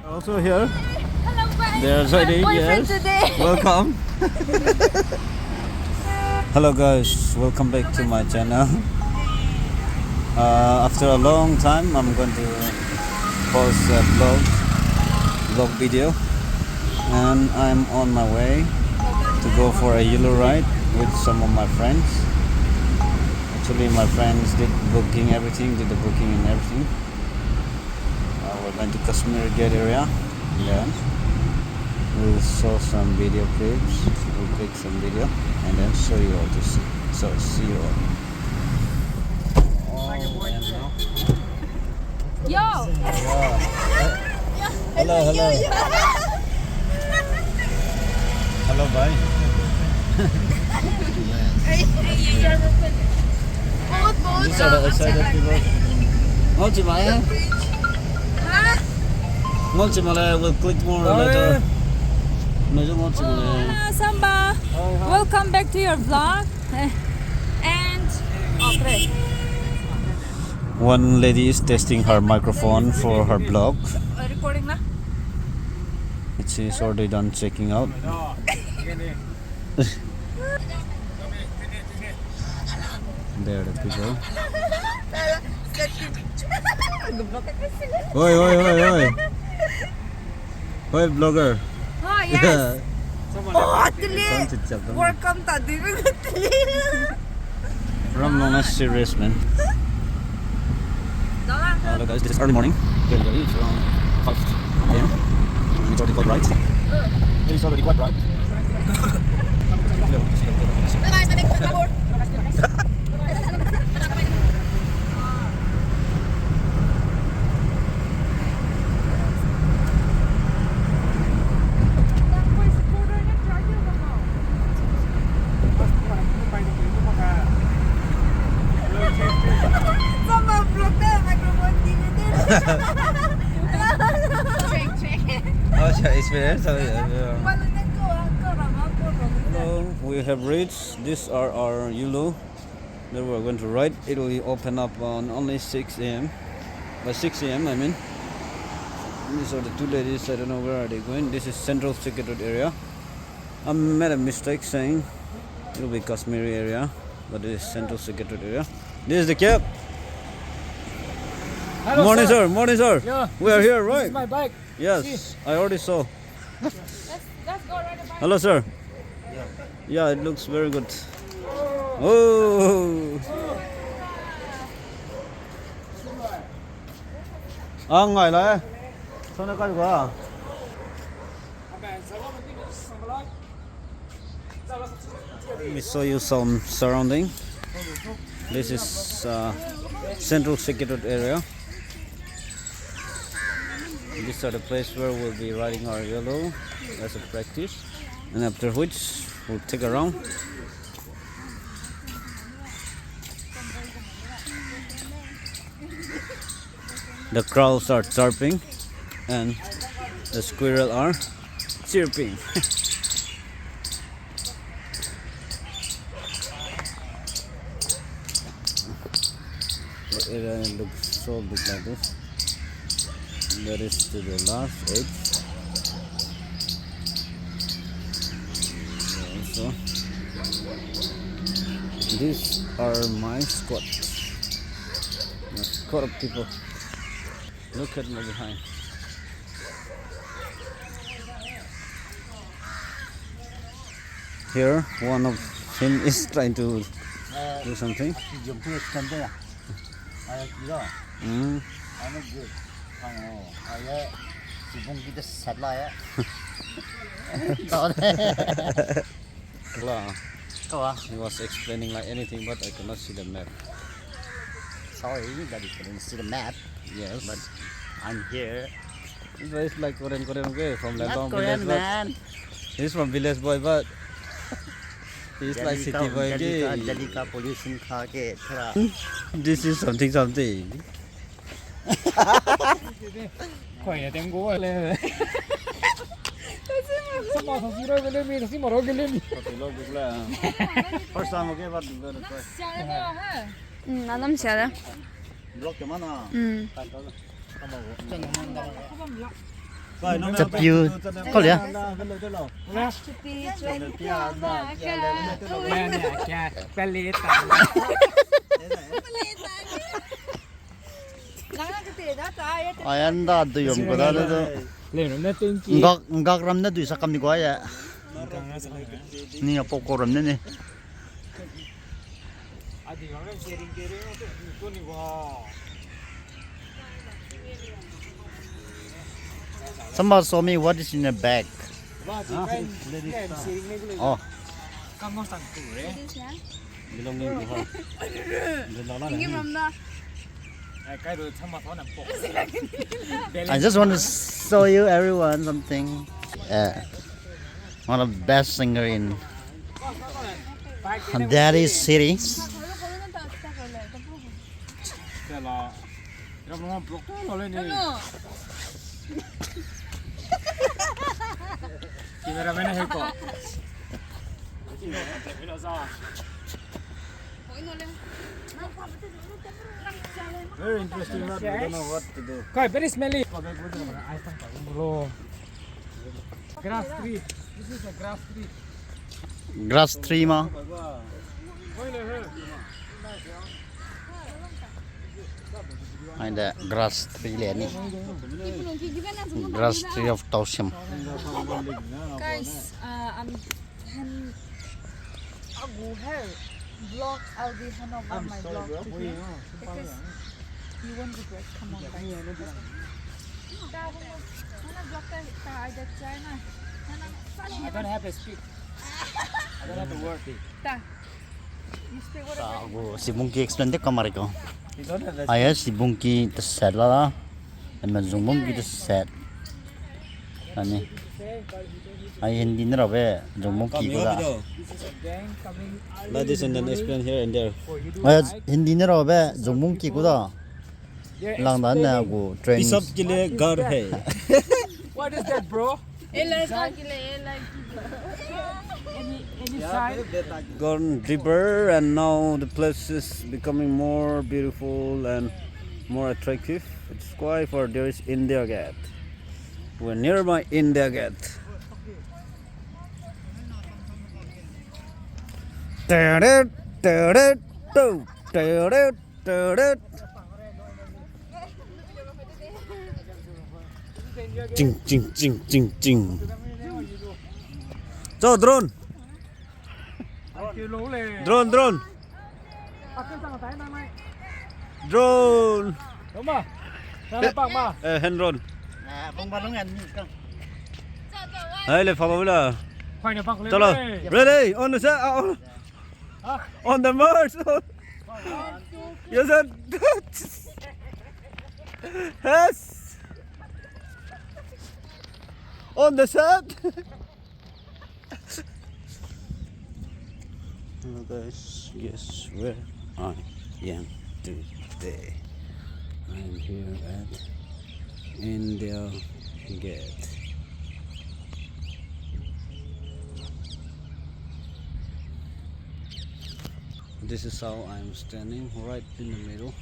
Also here. Hello, bye. There's Heidi. Boyfriend Yes. today. Welcome. Hello guys, welcome back to my channel. After a long time, I'm going to post a vlog video, and I'm on my way to go for a Yulu ride with some of my friends. Actually, my friends did the booking and everything. We're going to Kashmir Gate area. Yeah. We'll show some video clips. We'll click some video and then show you all to see. So see you all. Oh, and now. Yo. Hello. Hello, bye. These are the excited people. We'll click more later. Samba. Welcome back to your vlog. And okay. One lady is testing her microphone for her blog. Recording na? She's already done checking out. There are the people. Oi. Oi, vlogger. Oh, yes. Oh, tili. Welcome from no serious man. Hello guys, this is early morning. It's around 5 a.m. and it's already quite bright. It's already quite bright. We have reached. These are our Yulu that we're going to ride. It will open up on only 6 a.m. By 6 a.m. I mean. These are the two ladies. I don't know where are they going. This is Central Secretariat area. I made a mistake saying it will be Kashmiri area, but this is Central Secretariat area. This is the cab. Hello, Morning, sir. Morning, sir. Yeah, We are here, This right? is my bike. Yes, I already saw. Let's go ride a bike. Hello, sir. Yeah, it looks very good. Oh. Ngồi lại. Sao nó cao quá? Let me show you some surrounding. This is Central Secretariat area. These are the place where we'll be riding our Yulu as a practice, and after which we'll take a round. The crows are chirping and the squirrel are chirping. The area looks so big like this. That is to the last edge. Also, these are my squad. A squad of people. Look at me behind. Here, one of him is trying to do something. He was explaining like anything, but I cannot see the map. Sorry that you couldn't see the map, Yes, but I'm here. it's like Korean okay, from Not Lembang Korean, village. man. But he's from village boy, but he's like city boy. Okay. Delhi ka pollution kha ke thora. This is something. Khỏe tiếng gỗ lên. Sao mà thằng gì đâu cái lên mi, thằng gì mà đâu cái lên mi. First time okay, but we're gonna try. 나름 잘해. Block cái mana. Chụp view có lẽ ai ăn đã tụi ông có đó đó ngọc ram nó tụi sao cầm đi quá vậy nè poko ram nè Somebody show me what is in the bag. Oh. I just want to show you everyone something. One of the best singer in Daddy's city. Very interesting. We don't know what to do. Quite very smelly. Grass tree. This is a grass tree. Grass tree ma. And the grass tree leni. Grass tree of Tausiam. Guys, I'm vlog. I'll be hand over my vlog to him because you won't regret. Come on, guys. I don't have to speak. I don't have to work. You speak what? Si Bungki explain the kamar ko. You don't have Ayah si Bungki the set lah. Emang zoom Bungki the set. Ani. Ayah hindi na rabe zoom Bungki ko lah. Let this and then explain here and there. Ayah hindi na rabe zoom Bungki ko lah. Lang dan na ako train. Isab ke liye घर है. What is that, bro? Any sign? Gone deeper and now the place is becoming more beautiful and more attractive. It's quite far. There is India Gate. We're nearby India Gate. Ching ching ching ching ching. So drone. Drone drone. Drone. Đúng mà. Sao nó bằng mà? Hand drone. Bông ba đúng anh. Hey, let's follow me. Khoanh nó bằng lên. Chalo. Ready? On the set. On the march. Yes, sir. Yes. On the set. Hello guys, guess where I am today. I'm here at India Gate. This is how I'm standing, right in the middle.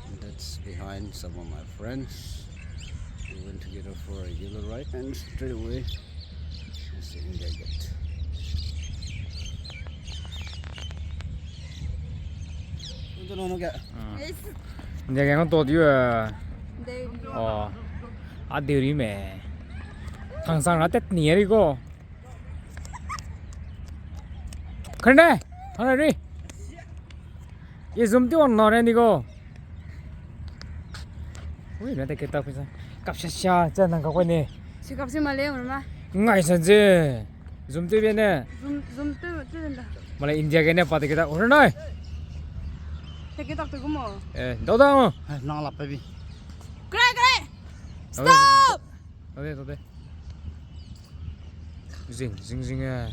And that's behind some of my friends. We went together for a Yulu ride and straight away it's the India Gate. Nhà cái con tột chứ à. À điều đi mẹ. Thằng sang nó tết nhía đi cô. Khẩn đây, thằng này đi. ये zoom tiêu on nó đi cô. Ui, nó cái tao phải sao? Cặp xa chân thằng cái này. Chị gặp gì mà lấy mà? Ngay sao chứ? Zoom tiêu bên này. Zoom tiêu bên đó. Mà lại India cái này phải cái tao. Ủa này. Take it off the gumo. Đâu đâu. Nó lặp baby. Kray! Stop! Đâu đây. Zing à.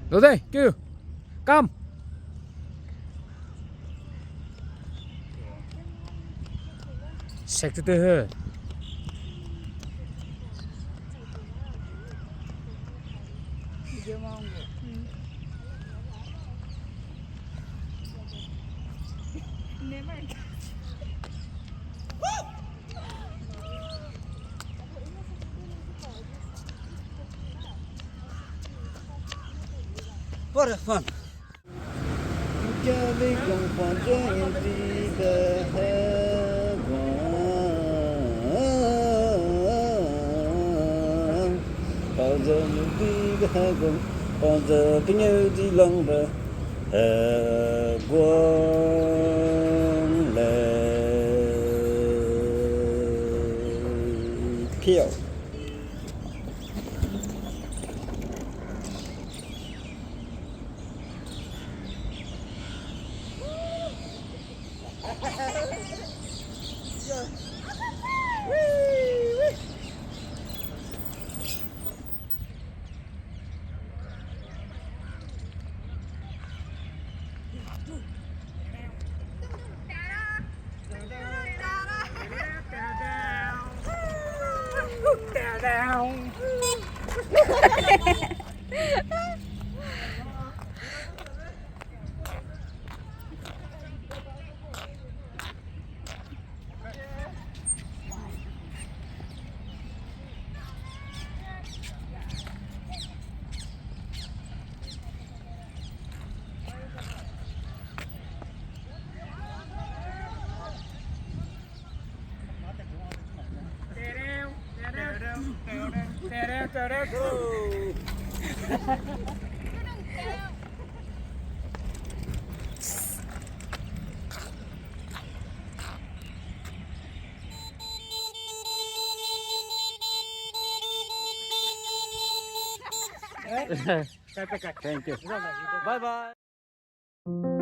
Đâu đây? Kêu. Come. Sạch từ hơ. What a fun! Bao giờ như đi cái hai con, bao giờ cái nhớ đi lòng bờ, quăng lệ phiêu. Thank you. Bye bye.